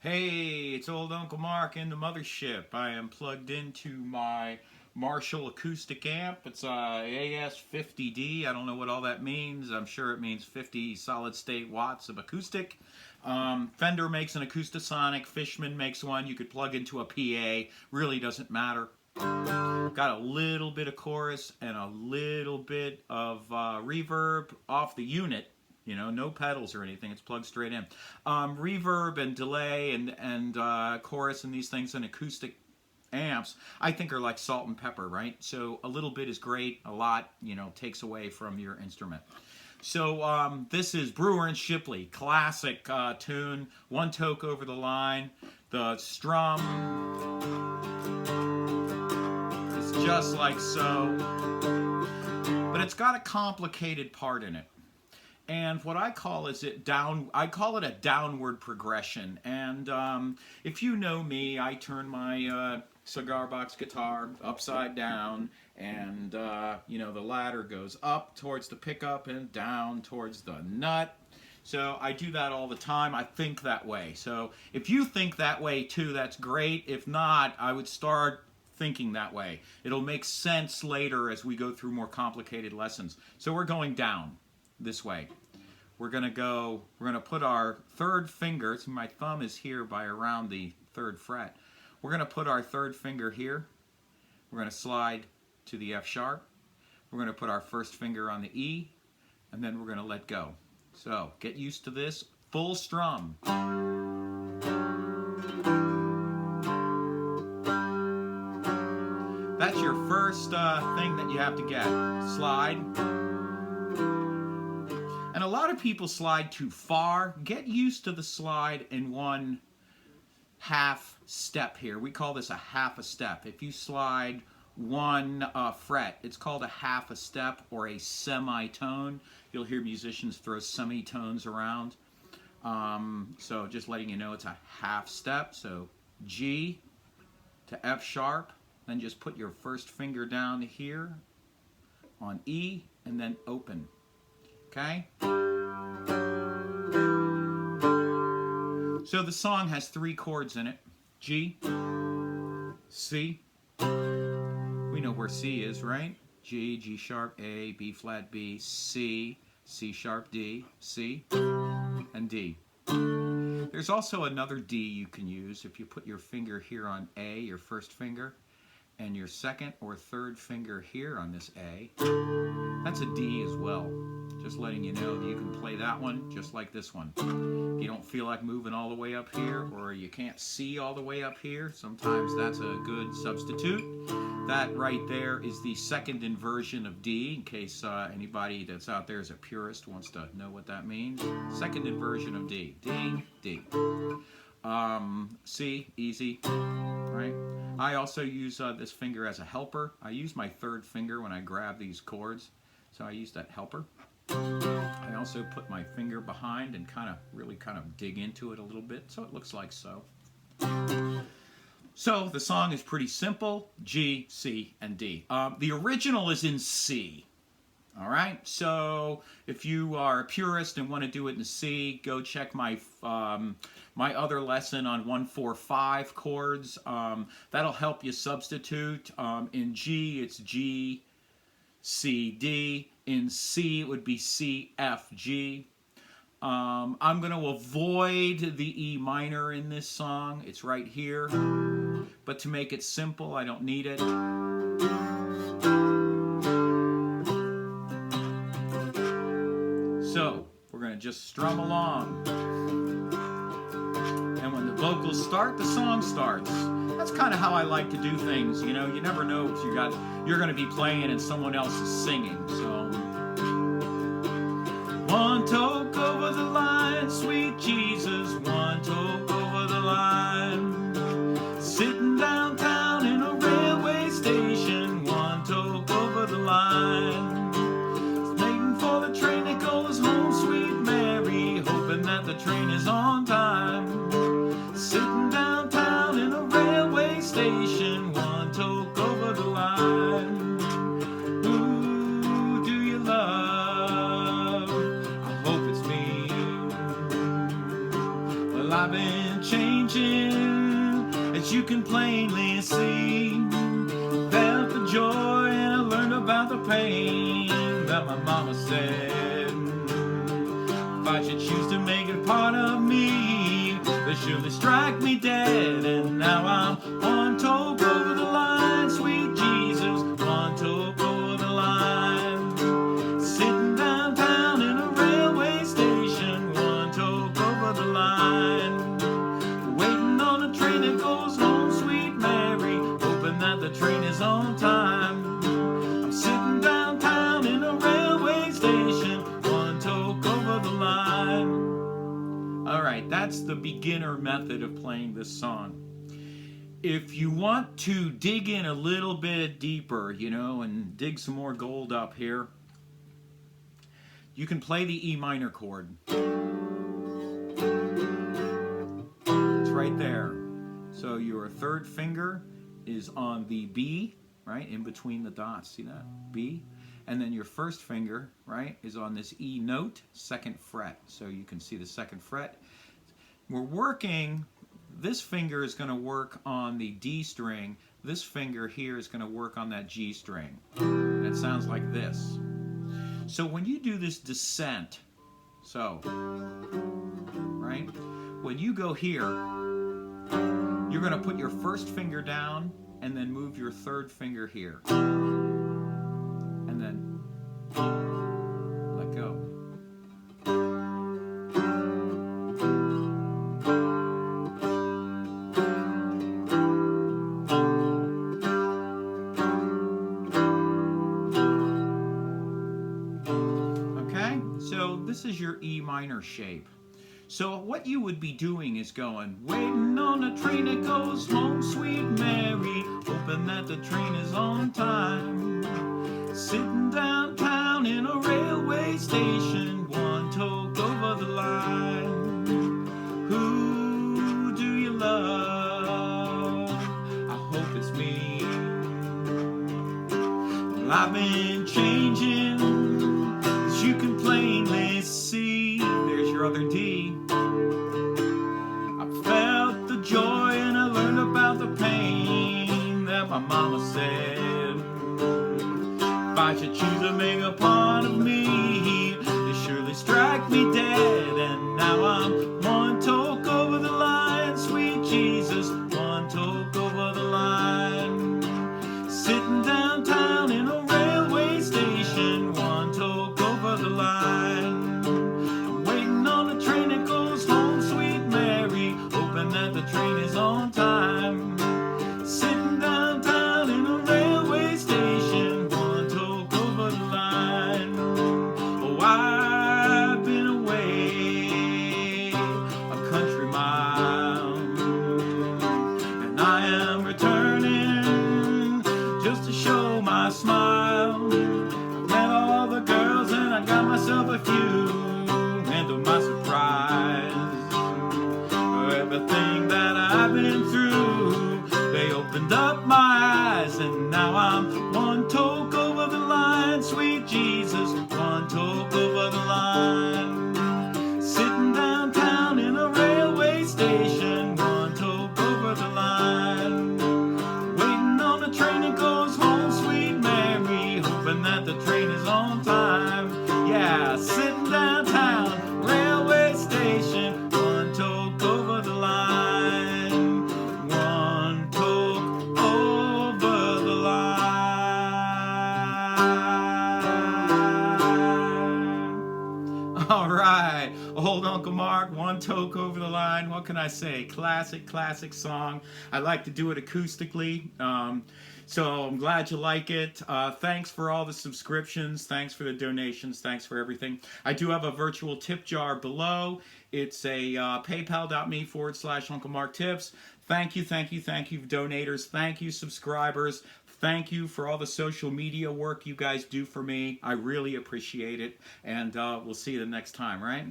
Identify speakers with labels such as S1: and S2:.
S1: Hey, it's old Uncle Mark in the mothership. I am plugged into my Marshall acoustic amp. It's a AS50D. I don't know what all that means. I'm sure it means 50 solid state watts of acoustic. Fender makes an Acoustasonic. Fishman makes one. You could plug into a PA. Really doesn't matter. Got a little bit of chorus and a little bit of reverb off the unit. You know, no pedals or anything. It's plugged straight in. Reverb and delay and chorus and these things and acoustic amps, I think, are like salt and pepper, right? So a little bit is great. A lot, takes away from your instrument. So this is Brewer and Shipley, classic tune. One toke over the line. The strum is just like so. But it's got a complicated part in it. And what I call is I call it a downward progression. And if you know me, I turn my Cigar Box Guitar upside down, and the ladder goes up towards the pickup and down towards the nut. So I do that all the time. I think that way. So if you think that way too, that's great. If not, I would start thinking that way. It'll make sense later as we go through more complicated lessons. So we're going down this way. We're going to put our third finger, so my thumb is here by around the third fret. We're going to put our third finger here. We're going to slide to the F sharp. We're going to put our first finger on the E, and then we're going to let go. So get used to this. Full strum. That's your first thing that you have to get. Slide. And a lot of people slide too far. Get used to the slide in one half step here. We call this a half a step. If you slide one fret, it's called a half a step or a semitone. You'll hear musicians throw semitones around. So just letting you know it's a half step. So G to F sharp. Then just put your first finger down here on E and then open. Okay? So the song has 3 chords in it. G, C. We know where C is, right? G, G sharp, A, B flat, B, C, C sharp, D, C, and D. There's also another D you can use if you put your finger here on A, your first finger, and your second or third finger here on this A. That's a D as well. Just letting you know that you can play that one just like this one. If you don't feel like moving all the way up here, or you can't see all the way up here, sometimes that's a good substitute. That right there is the second inversion of D, in case anybody that's out there is a purist wants to know what that means. Second inversion of D. D, D. C, easy, right? I also use this finger as a helper. I use my third finger when I grab these chords, so I use that helper. I also put my finger behind and really dig into it a little bit, so it looks like so. So the song is pretty simple: G, C, and D. The original is in C. All right. So if you are a purist and want to do it in C, go check my my other lesson on 1-4-5 chords. That'll help you substitute. In G, it's G, C, D. In C, it would be C, F, G. I'm going to avoid the E minor in this song. It's right here. But to make it simple, I don't need it. So, we're going to just strum along. And when the vocals start, the song starts. That's kind of how I like to do things. You never know if you're going to be playing and someone else is singing. So, one toke over the line, sweet Jesus, one toke over the line. Sitting downtown in a railway station, one toke over the line. Waiting for the train that goes home, sweet Mary, hoping that the train is on time. Sitting downtown in a railway station, one toke over the line. Who do you love? I hope it's me. Well, I've been as you can plainly see. Felt the joy and I learned about the pain that my mama said. If I should choose to make it part of me, they surely strike me dead. And now I'm one toke over the line, sweet Jesus, one toke over the line. Sitting downtown in a railway station, one toke over the line. Waiting on a train that goes home, sweet Mary, hoping that the train is on time. I'm sitting downtown in a railway station, one toke over the line. Alright, that's the beginner method of playing this song. If you want to dig in a little bit deeper, you know, and dig some more gold up here, you can play the E minor chord. It's right there. So your third finger is on the B, right, in between the dots. See that? B. And then your first finger, right, is on this E note, second fret. So you can see the second fret. We're working, this finger is going to work on the D string. This finger here is going to work on that G string. It sounds like this. So when you do this descent, so, right, when you go here, you're going to put your first finger down and then move your third finger here. And then let go. Okay, so this is your E minor shape. So what you would be doing is going, waiting on a train that goes home, sweet Mary, hoping that the train is on time. Sitting downtown in a railway station, one toke over the line. Who do you love? I hope it's me. Well, I've been changing, as you can plainly see. There's your other D. I felt the joy and I learned about the pain that my mama said. If I should choose to make a part of me, they surely strike me dead. And now I'm one toke over the line, sweet Jesus, one toke over the line. Sitting downtown in a railway station, one toke over the line. I'm waiting on a train that goes home, sweet Mary, hoping that the train is on time. Sitting downtown in a railway station, one toke over the line. Oh, I've been away a country mile, and I am returning just to show my smile. I met all the girls and I got myself a few, and to my surprise, everything that I've been through, they opened up my eyes. And now I'm one toke over the line, sweet Jesus, one toke over the line. Sitting downtown in a railway station, one toke over the line. Waiting on a train that goes home, sweet Mary, hoping that the train is on time. Yeah, sitting downtown, railway station, one toke over the line. One toke over the line. All right, old Uncle Mark, one toke over the line. What can I say? Classic, classic song. I like to do it acoustically. So I'm glad you like it. Thanks for all the subscriptions. Thanks for the donations. Thanks for everything. I do have a virtual tip jar below. It's a paypal.me/Uncle Mark Tips. Thank you, thank you, thank you, donators. Thank you, subscribers. Thank you for all the social media work you guys do for me. I really appreciate it. And we'll see you the next time, right?